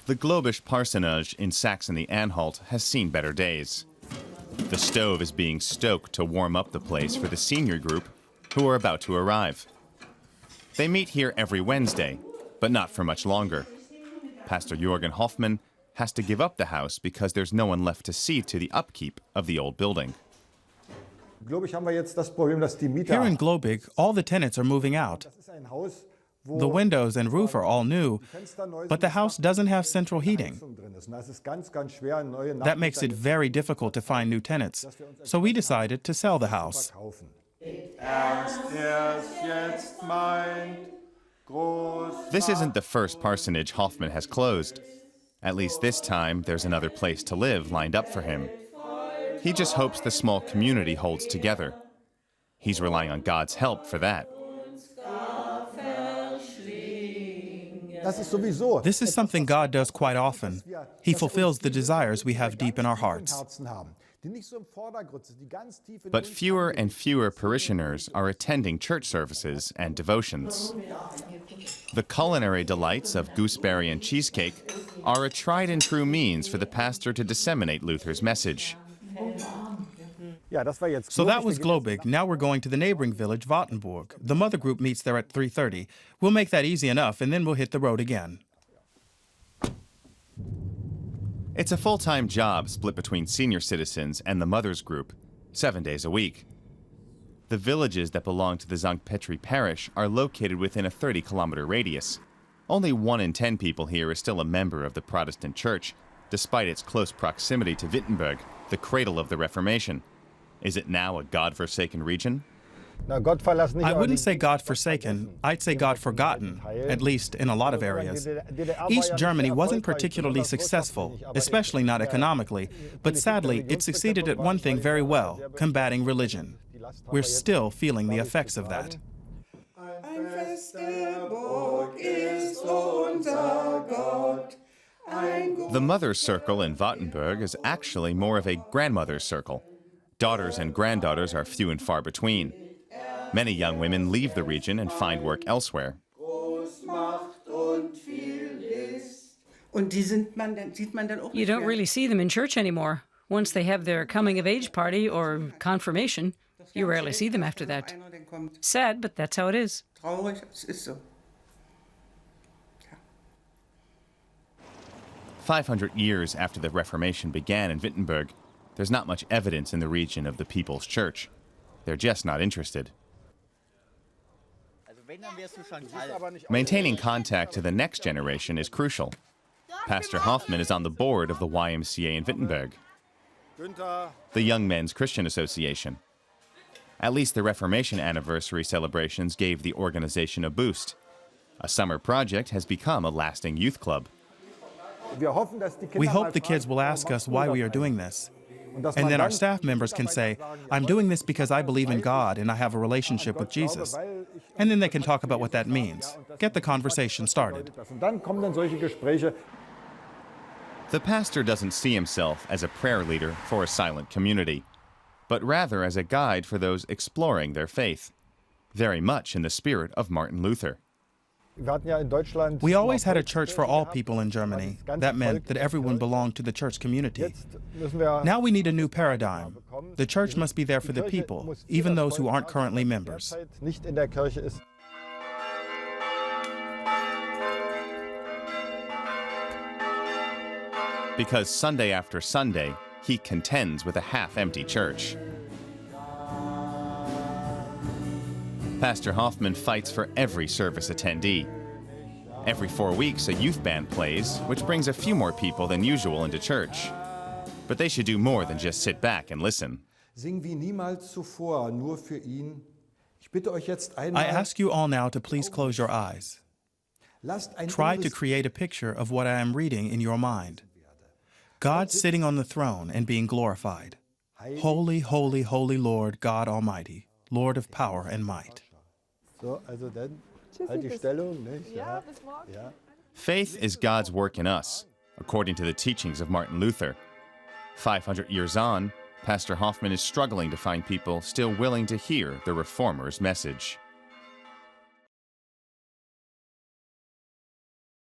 The Globisch parsonage in Saxony-Anhalt has seen better days. The stove is being stoked to warm up the place for the senior group who are about to arrive. They meet here every Wednesday, but not for much longer. Pastor Jürgen Hoffmann has to give up the house because there's no one left to see to the upkeep of the old building. Here in Globig, all the tenants are moving out. The windows and roof are all new, but the house doesn't have central heating. That makes it very difficult to find new tenants, so we decided to sell the house. This isn't the first parsonage Hoffmann has closed. At least this time, there's another place to live lined up for him. He just hopes the small community holds together. He's relying on God's help for that. This is something God does quite often. He fulfills the desires we have deep in our hearts. But fewer and fewer parishioners are attending church services and devotions. The culinary delights of gooseberry and cheesecake are a tried and true means for the pastor to disseminate Luther's message. So that was Globig. Now we're going to the neighboring village, Wattenburg. The mother group meets there at 3:30. We'll make that easy enough, and then we'll hit the road again. It's a full-time job split between senior citizens and the mothers group, 7 days a week. The villages that belong to the St. Petri parish are located within a 30-kilometer radius. Only 1 in 10 people here is still a member of the Protestant Church, despite its close proximity to Wittenberg, the cradle of the Reformation. Is it now a God-forsaken region? I wouldn't say God-forsaken. I'd say God-forgotten, at least in a lot of areas. East Germany wasn't particularly successful, especially not economically, but sadly, it succeeded at one thing very well, combating religion. We're still feeling the effects of that. The mother's circle in Wattenberg is actually more of a grandmother's circle. Daughters and granddaughters are few and far between. Many young women leave the region and find work elsewhere. You don't really see them in church anymore. Once they have their coming-of-age party or confirmation, you rarely see them after that. Sad, but that's how it is. 500 years after the Reformation began in Wittenberg, there's not much evidence in the region of the People's Church. They're just not interested. Maintaining contact to the next generation is crucial. Pastor Hoffmann is on the board of the YMCA in Wittenberg, the Young Men's Christian Association. At least the Reformation anniversary celebrations gave the organization a boost. A summer project has become a lasting youth club. We hope the kids will ask us why we are doing this. And then our staff members can say, I'm doing this because I believe in God and I have a relationship with Jesus. And then they can talk about what that means. Get the conversation started. The pastor doesn't see himself as a prayer leader for a silent community, but rather as a guide for those exploring their faith, very much in the spirit of Martin Luther. We always had a church for all people in Germany. That meant that everyone belonged to the church community. Now we need a new paradigm. The church must be there for the people, even those who aren't currently members. Because Sunday after Sunday, he contends with a half-empty church. Pastor Hoffmann fights for every service attendee. Every 4 weeks, a youth band plays, which brings a few more people than usual into church. But they should do more than just sit back and listen. I ask you all now to please close your eyes. Try to create a picture of what I am reading in your mind. God sitting on the throne and being glorified. Holy, holy, holy Lord, God Almighty, Lord of power and might. Faith is God's work in us, according to the teachings of Martin Luther. 500 years on, Pastor Hoffmann is struggling to find people still willing to hear the Reformer's message.